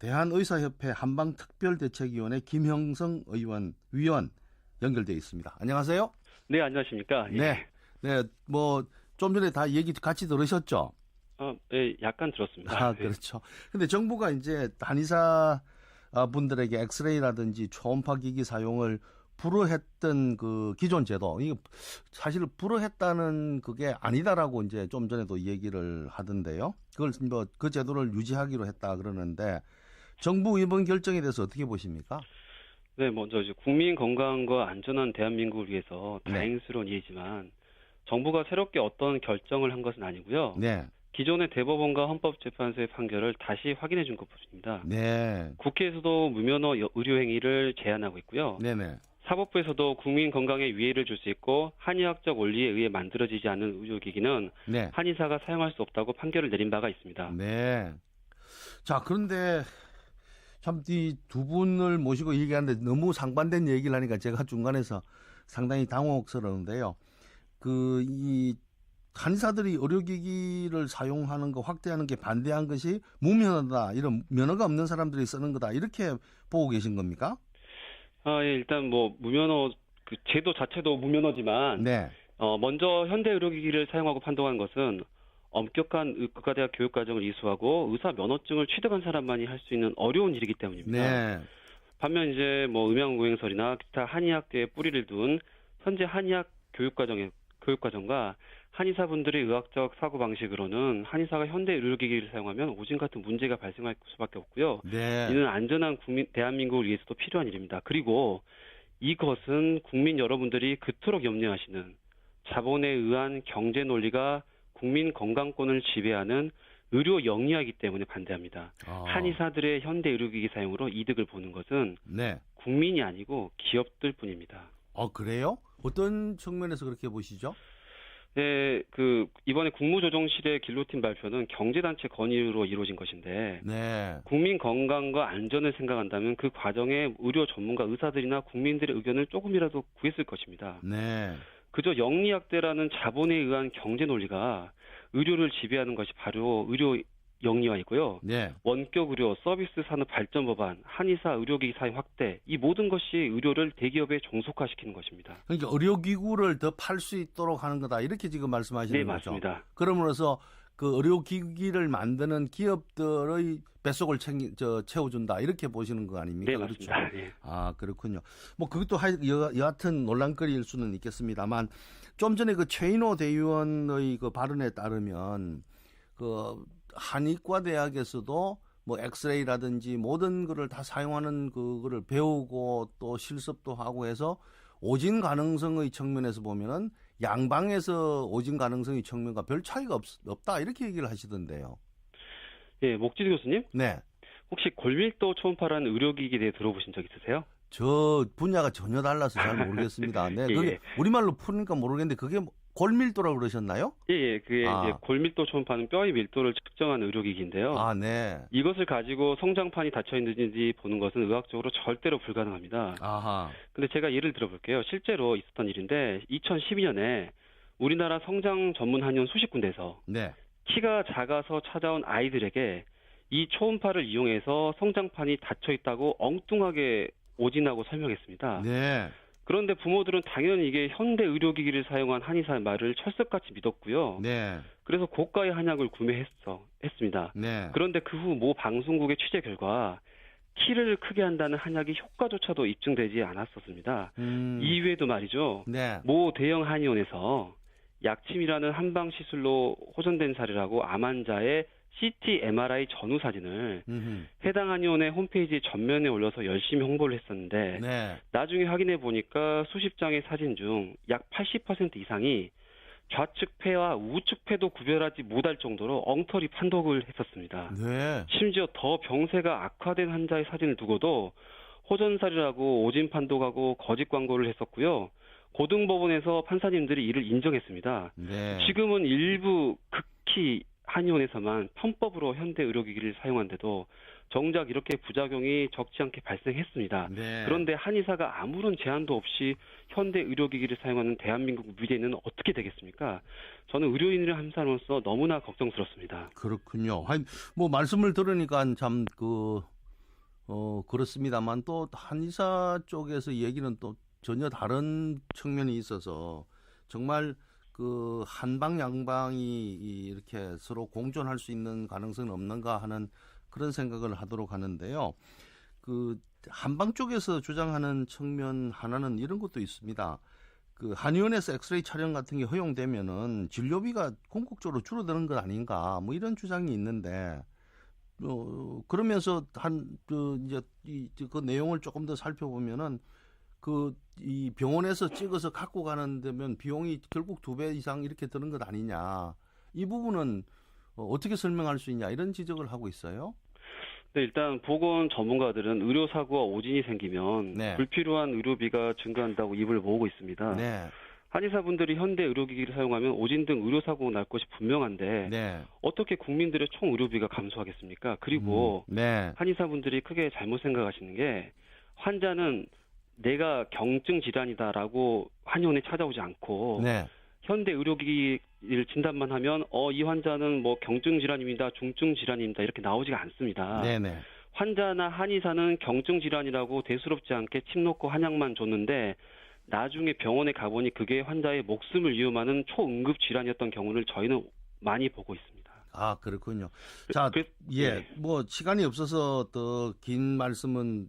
대한의사협회 한방특별대책위원회 김형성 위원 연결되어 있습니다. 안녕하세요. 네, 안녕하십니까. 예. 네. 네. 뭐, 좀 전에 다 얘기 같이 들으셨죠? 네, 약간 들었습니다. 그렇죠. 근데 정부가 이제 한의사 분들에게 엑스레이라든지 초음파 기기 사용을 불허했던 그 기존 제도, 이게 사실 불허했다는 그게 아니다라고 이제 좀 전에도 얘기를 하던데요. 그걸 뭐 그 제도를 유지하기로 했다 그러는데 정부 이번 결정에 대해서 어떻게 보십니까? 네, 먼저 이제 국민 건강과 안전한 대한민국을 위해서 네. 다행스러운 일이지만 정부가 새롭게 어떤 결정을 한 것은 아니고요. 네. 기존의 대법원과 헌법재판소의 판결을 다시 확인해 준 것뿐입니다. 네. 국회에서도 무면허 의료행위를 제한하고 있고요. 네네. 사법부에서도 국민 건강에 위해를 줄 수 있고 한의학적 원리에 의해 만들어지지 않은 의료기기는 네. 한의사가 사용할 수 없다고 판결을 내린 바가 있습니다. 네. 자, 그런데 참 이 두 분을 모시고 얘기하는데 너무 상반된 얘기를 하니까 제가 중간에서 상당히 당혹스러운데요. 이 한의사들이 의료기기를 사용하는 거 확대하는 게 반대한 것이 무면허다, 이런 면허가 없는 사람들이 쓰는 거다, 이렇게 보고 계신 겁니까? 예, 일단 뭐 무면허 그 제도 자체도 무면허지만 네. 먼저 현대 의료기기를 사용하고 판독한 것은 엄격한 의과대학 교육과정을 이수하고 의사 면허증을 취득한 사람만이 할 수 있는 어려운 일이기 때문입니다. 네. 반면 이제 뭐 음양고행설이나 기타 한의학계에 뿌리를 둔 현재 한의학 교육과정과 한의사분들의 의학적 사고방식으로는 한의사가 현대 의료기기를 사용하면 오진 같은 문제가 발생할 수밖에 없고요. 네. 이는 안전한 대한민국을 위해서도 필요한 일입니다. 그리고 이것은 국민 여러분들이 그토록 염려하시는 자본에 의한 경제 논리가 국민 건강권을 지배하는 의료 영리화이기 때문에 반대합니다. 한의사들의 현대 의료기기 사용으로 이득을 보는 것은 네. 국민이 아니고 기업들 뿐입니다. 그래요? 어떤 측면에서 그렇게 보시죠? 네, 이번에 국무조정실의 길로틴 발표는 경제단체 건의로 이루어진 것인데, 네. 국민 건강과 안전을 생각한다면 그 과정에 의료 전문가 의사들이나 국민들의 의견을 조금이라도 구했을 것입니다. 네. 그저 영리학대라는 자본에 의한 경제 논리가 의료를 지배하는 것이 바로 의료 영리화이고요. 네. 원격 의료, 서비스 산업 발전 법안, 한의사 의료기기 사용 확대, 이 모든 것이 의료를 대기업에 종속화시키는 것입니다. 그러니까 의료기구를 더 팔 수 있도록 하는 거다, 이렇게 지금 말씀하시는 네, 거죠? 맞습니다. 그러므로서 그 의료기기를 만드는 기업들의 뱃속을 채워준다, 이렇게 보시는 거 아닙니까? 네, 맞습니다. 그렇죠? 네. 그렇군요. 뭐 그것도 여하튼 논란거리일 수는 있겠습니다만, 좀 전에 그 최인호 대의원의 그 발언에 따르면 그 한의과 대학에서도 뭐 엑스레이라든지 모든 거를 다 사용하는 그거를 배우고 또 실습도 하고 해서 오진 가능성의 측면에서 보면은 양방에서 오진 가능성의 측면과 별 차이가 없다, 이렇게 얘기를 하시던데요. 예, 목지도 교수님? 네. 혹시 골밀도 초음파라는 의료기기에 대해 들어보신 적 있으세요? 저 분야가 전혀 달라서 잘 모르겠습니다. 네. 그게 우리말로 푸니까 모르겠는데 그게 골밀도라고 그러셨나요? 예, 그게 이제 골밀도 초음파는 뼈의 밀도를 측정하는 의료기기인데요. 네. 이것을 가지고 성장판이 닫혀 있는지 보는 것은 의학적으로 절대로 불가능합니다. 근데 제가 예를 들어볼게요. 실제로 있었던 일인데 2012년에 우리나라 성장 전문 한의원 수십 군데에서 네. 키가 작아서 찾아온 아이들에게 이 초음파를 이용해서 성장판이 닫혀 있다고 엉뚱하게 오진하고 설명했습니다. 네. 그런데 부모들은 당연히 이게 현대 의료기기를 사용한 한의사의 말을 철석같이 믿었고요. 네. 그래서 고가의 한약을 구매했습니다. 네. 그런데 그 후 모 방송국의 취재 결과 키를 크게 한다는 한약이 효과조차도 입증되지 않았었습니다. 이외에도 말이죠. 네. 모 대형 한의원에서 약침이라는 한방 시술로 호전된 사례라고 암 환자의 CT, MRI 전후 사진을 해당 한의원의 홈페이지 전면에 올려서 열심히 홍보를 했었는데 네. 나중에 확인해 보니까 수십 장의 사진 중 약 80% 이상이 좌측 폐와 우측 폐도 구별하지 못할 정도로 엉터리 판독을 했었습니다. 네. 심지어 더 병세가 악화된 환자의 사진을 두고도 호전살이라고 오진 판독하고 거짓 광고를 했었고요. 고등법원에서 판사님들이 이를 인정했습니다. 네. 지금은 일부 극히 한의원에서만 편법으로 현대 의료기기를 사용한데도 정작 이렇게 부작용이 적지 않게 발생했습니다. 네. 그런데 한의사가 아무런 제한도 없이 현대 의료기기를 사용하는 대한민국 미래는 어떻게 되겠습니까? 저는 의료인을 한 사람으로서 너무나 걱정스럽습니다. 그렇군요. 뭐 말씀을 들으니까 참 그렇습니다만 또 한의사 쪽에서 얘기는 또 전혀 다른 측면이 있어서 정말 그 한방 양방이 이렇게 서로 공존할 수 있는 가능성은 없는가 하는 그런 생각을 하도록 하는데요. 그 한방 쪽에서 주장하는 측면 하나는 이런 것도 있습니다. 그 한의원에서 엑스레이 촬영 같은 게 허용되면은 진료비가 궁극적으로 줄어드는 것 아닌가 뭐 이런 주장이 있는데 그러면서 그 내용을 조금 더 살펴보면은 이 병원에서 찍어서 갖고 가는 데면 비용이 결국 2배 이상 이렇게 드는 것 아니냐. 이 부분은 어떻게 설명할 수 있냐 이런 지적을 하고 있어요. 네, 일단 보건 전문가들은 의료 사고와 오진이 생기면 네. 불필요한 의료비가 증가한다고 입을 모으고 있습니다. 네. 한의사분들이 현대 의료기기를 사용하면 오진 등 의료사고가 날 것이 분명한데 네. 어떻게 국민들의 총 의료비가 감소하겠습니까? 그리고 네. 한의사분들이 크게 잘못 생각하시는 게 환자는 내가 경증 질환이다라고 한의원에 찾아오지 않고 네. 현대 의료기기를 진단만 하면 이 환자는 뭐 경증 질환입니다, 중증 질환입니다 이렇게 나오지가 않습니다. 네. 네. 환자나 한의사는 경증 질환이라고 대수롭지 않게 침 놓고 한약만 줬는데 나중에 병원에 가보니 그게 환자의 목숨을 위험하는 초응급 질환이었던 경우를 저희는 많이 보고 있습니다. 아, 그렇군요. 자, 예. 뭐 시간이 없어서 더 긴 말씀은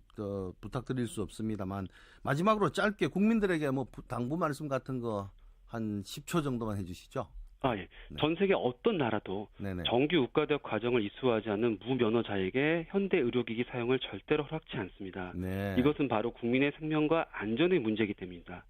부탁드릴 수 없습니다만 마지막으로 짧게 국민들에게 뭐 당부 말씀 같은 거 한 10초 정도만 해주시죠. 예. 네. 전 세계 어떤 나라도 네네. 정규 의과대학 과정을 이수하지 않는 무면허자에게 현대 의료기기 사용을 절대로 허락치 않습니다. 네. 이것은 바로 국민의 생명과 안전의 문제이기 때문입니다.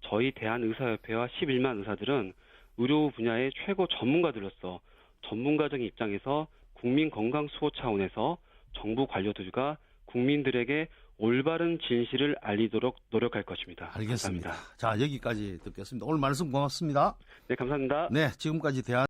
저희 대한의사협회와 11만 의사들은 의료 분야의 최고 전문가들로서 전문가적인 입장에서 국민 건강 수호 차원에서 정부 관료들과 국민들에게 올바른 진실을 알리도록 노력할 것입니다. 알겠습니다. 감사합니다. 자, 여기까지 듣겠습니다. 오늘 말씀 고맙습니다. 네, 감사합니다. 네, 지금까지